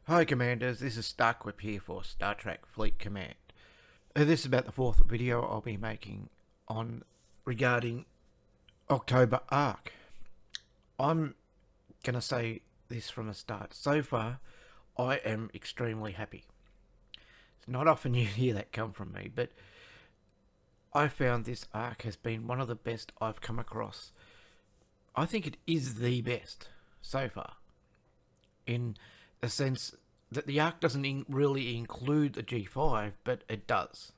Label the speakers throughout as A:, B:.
A: Hi Commanders, this is Starquip here for Star Trek Fleet Command. This is about the fourth video I'll be making on regarding October Arc. I'm gonna say this from the start. So far, I am extremely happy. It's not often you hear that come from me, but I found this arc has been one of the best I've come across. I think it is the best so far, in a sense that the arc doesn't really include the G5, but it does,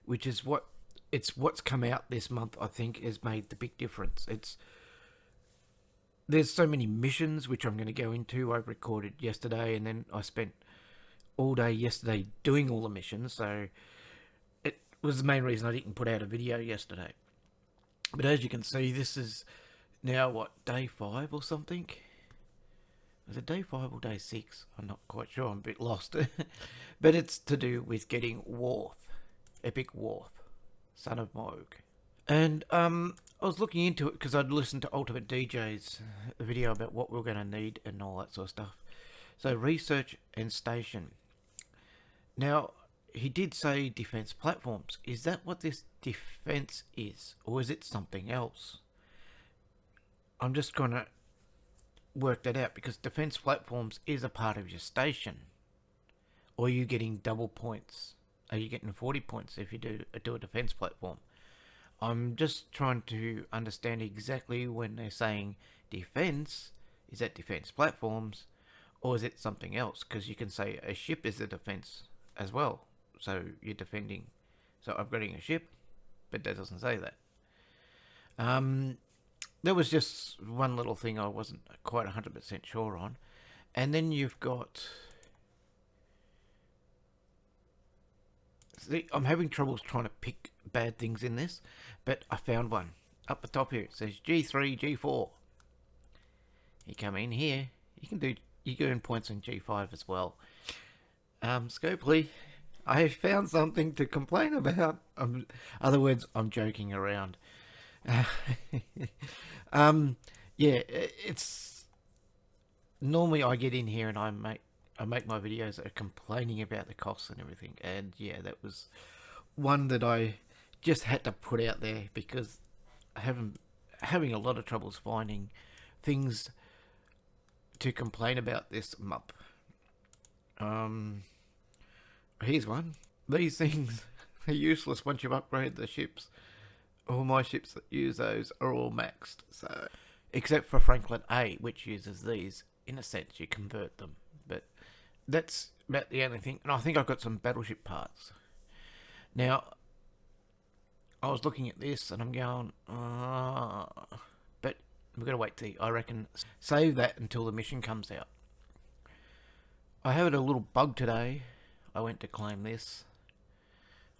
A: which is what's come out this month. I think has made the big difference. There's so many missions which I'm going to go into. I recorded yesterday, and then I spent all day yesterday doing all the missions, so it was the main reason I didn't put out a video yesterday. But as you can see, this is now day 5 or something. Was it day 5 or day 6? I'm not quite sure. I'm a bit lost. But it's to do with getting Worf. Epic Worf. Son of Moog. And I was looking into it because I'd listened to Ultimate DJ's video about what we we're going to need and all that sort of stuff. So research and station. Now, he did say defense platforms. Is that what this defense is? Or is it something else? I'm just going to work that out, because defense platforms is a part of your station. Or are you getting double points? Are you getting 40 points if you do a defense platform? I'm just trying to understand exactly when they're saying defense. Is that defense platforms, or is it something else? Because you can say a ship is a defense as well. So you're defending. So upgrading a ship, but that doesn't say that. There was just one little thing I wasn't quite 100% sure on. And then you've got... See, I'm having troubles trying to pick bad things in this, but I found one. Up the top here, it says G3, G4. You come in here, you can earn points on G5 as well. Scopely, I have found something to complain about. Other words, I'm joking around. Yeah, it's normally I get in here and I make my videos that are complaining about the costs and everything, and yeah, that was one that I just had to put out there because I'm having a lot of troubles finding things to complain about this month. Here's one. These things are useless once you've upgraded the ships. All my ships that use those are all maxed, so except for Franklin A, which uses these. In a sense, you convert them, but that's about the only thing. And I think I've got some battleship parts. Now, I was looking at this and I'm going, but we're gonna wait till I reckon save that until the mission comes out. I had a little bug today. I went to claim this.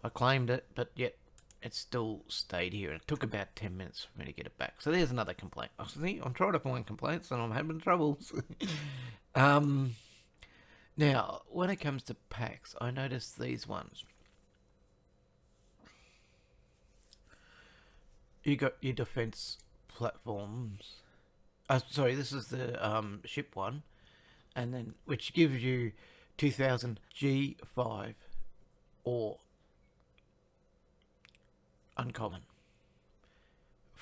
A: I claimed it, but yet it still stayed here. It took about 10 minutes for me to get it back. So there's another complaint. I see, I'm trying to find complaints and I'm having troubles. Now, when it comes to packs, I noticed these ones. You got your defense platforms. Sorry, this is the ship one. And then, which gives you 2000 G5 or uncommon.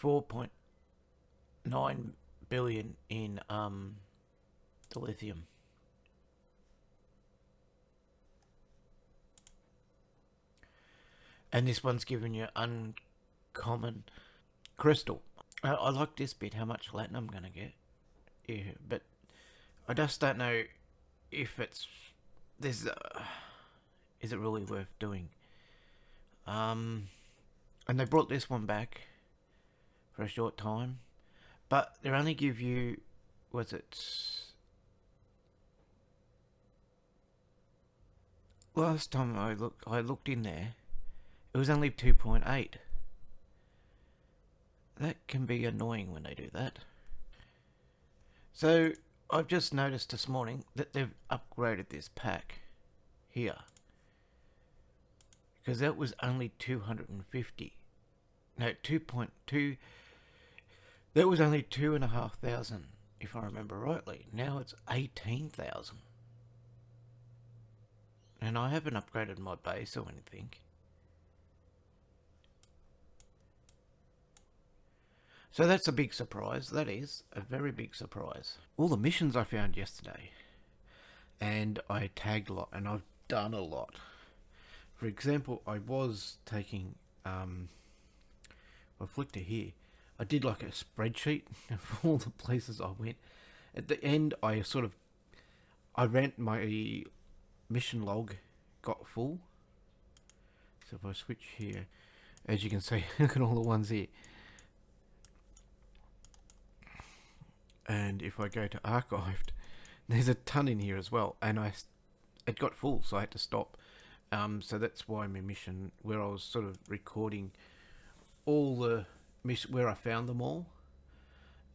A: 4.9 billion in the lithium. And this one's giving you uncommon crystal. I like this bit, how much Latin I'm going to get. Yeah, but I just don't know if it's... is it really worth doing? And they brought this one back for a short time, but they only give you, last time I looked in there, it was only 2.8. That can be annoying when they do that. So I've just noticed this morning that they've upgraded this pack here, because that was only 250. No, 2.2. That was only 2,500, if I remember rightly. Now it's 18,000. And I haven't upgraded my base or anything. So that's a big surprise. That is a very big surprise. All the missions I found yesterday. And I tagged a lot, and I've done a lot. For example, I was taking... I flick to here. I did like a spreadsheet of all the places I went. At the end, I ran my mission log, got full. So if I switch here, as you can see, look at all the ones here. And if I go to archived, there's a ton in here as well. And it got full, so I had to stop. So that's why my mission, where I was sort of recording all the where I found them all,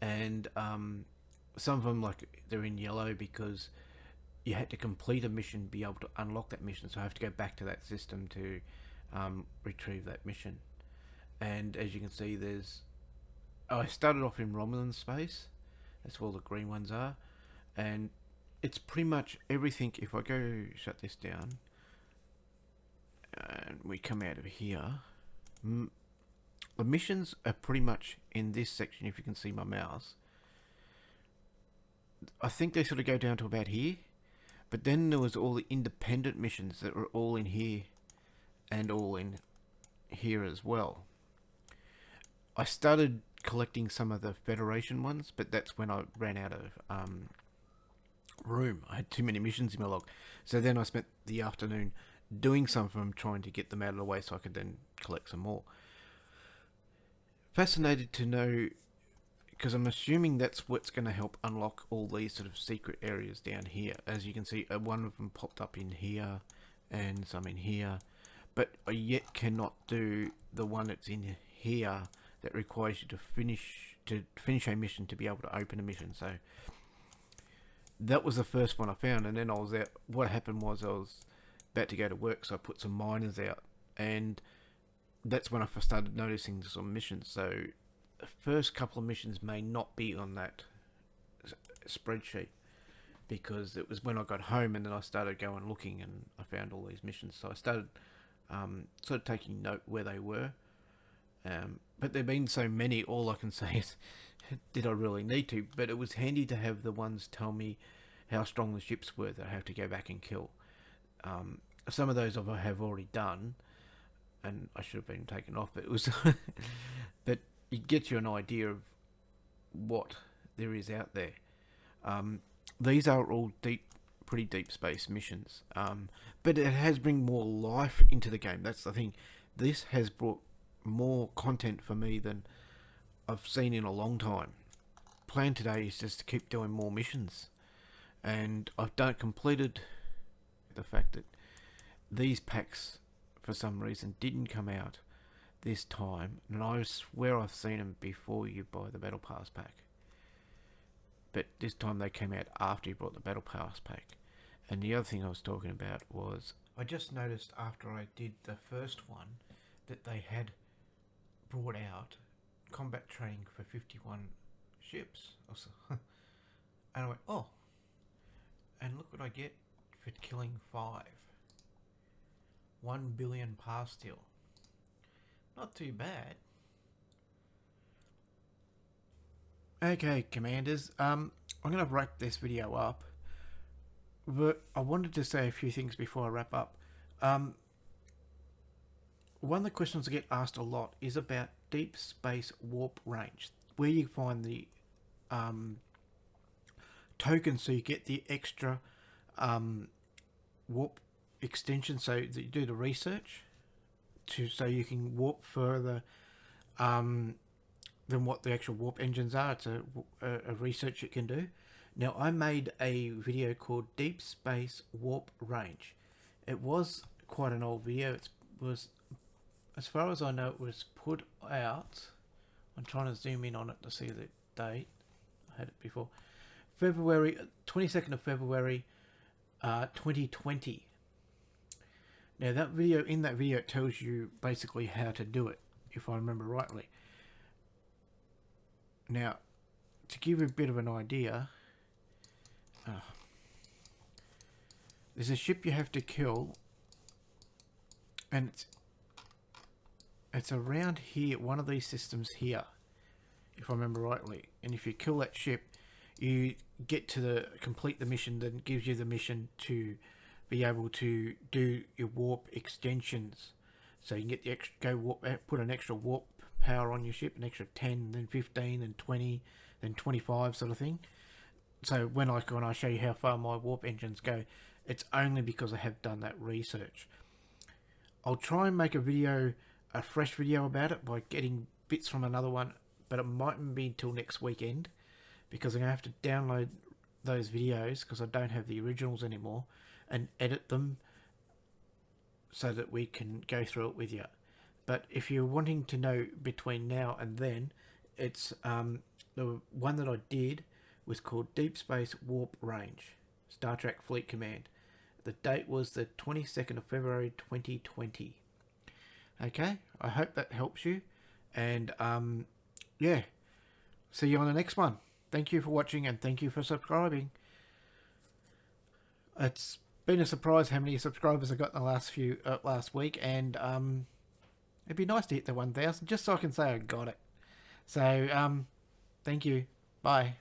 A: and some of them, like, they're in yellow because you had to complete a mission to be able to unlock that mission, so I have to go back to that system to retrieve that mission. And as you can see, I started off in Romulan space. That's where all the green ones are, and it's pretty much everything. If I go shut this down and we come out of here, the missions are pretty much in this section. If you can see my mouse, I think they sort of go down to about here, but then there was all the independent missions that were all in here and all in here as well. I started collecting some of the Federation ones, but that's when I ran out of room. I had too many missions in my log, so then I spent the afternoon doing some of them, trying to get them out of the way so I could then collect some more. Fascinated to know, because I'm assuming that's what's going to help unlock all these sort of secret areas down here. As you can see, one of them popped up in here and some in here, but I yet cannot do the one that's in here that requires you to finish a mission to be able to open a mission. So that was the first one I found, and then I was out. What happened was I was about to go to work, so I put some miners out, and that's when I first started noticing some missions. So the first couple of missions may not be on that spreadsheet, because it was when I got home and then I started going looking and I found all these missions. So I started sort of taking note where they were. But there have been so many, all I can say is, did I really need to? But it was handy to have the ones tell me how strong the ships were that I have to go back and kill. Some of those I have already done, and I should have been taken off, but it was but it gets you an idea of what there is out there. These are all pretty deep space missions, but it has bring more life into the game. That's the thing. This has brought more content for me than I've seen in a long time. Plan today is just to keep doing more missions, and I've completed the fact that these packs for some reason didn't come out this time, and I swear I've seen them before you buy the Battle Pass pack, but this time they came out after you bought the Battle Pass pack. And the other thing I was talking about was, I just noticed after I did the first one that they had brought out combat training for 51 ships. And I went, oh, and look what I get for killing 5. 1 billion pastille. Not too bad. Okay, commanders, I'm going to wrap this video up, but I wanted to say a few things before I wrap up. One of the questions I get asked a lot is about deep space warp range, where you find the tokens so you get the extra warp extension, so that you do the research so you can warp further than what the actual warp engines are. It's a research it can do. Now, I made a video called Deep Space Warp Range. It was quite an old video. It was, as far as I know, it was put out. I'm trying to zoom in on it to see the date. I had it before. February 22nd of February 2020. Now that video, in that video, it tells you basically how to do it, if I remember rightly. Now, to give you a bit of an idea, there's a ship you have to kill and it's around here, one of these systems here, if I remember rightly. And if you kill that ship, you get to complete the mission. Then it gives you the mission to be able to do your warp extensions. So you can get the extra, put an extra warp power on your ship, an extra 10, then 15, then 20, then 25 sort of thing. So when I show you how far my warp engines go, it's only because I have done that research. I'll try and make a fresh video about it by getting bits from another one, but it mightn't be until next weekend, because I'm going to have to download those videos, because I don't have the originals anymore, and edit them so that we can go through it with you. But if you're wanting to know between now and then, it's the one that I did was called Deep Space Warp Range, Star Trek Fleet Command. The date was the 22nd of February 2020. Okay, I hope that helps you. And yeah, see you on the next one. Thank you for watching, and thank you for subscribing. It's been a surprise how many subscribers I got in the last week, and it'd be nice to hit the 1,000 just so I can say I got it. So thank you. Bye.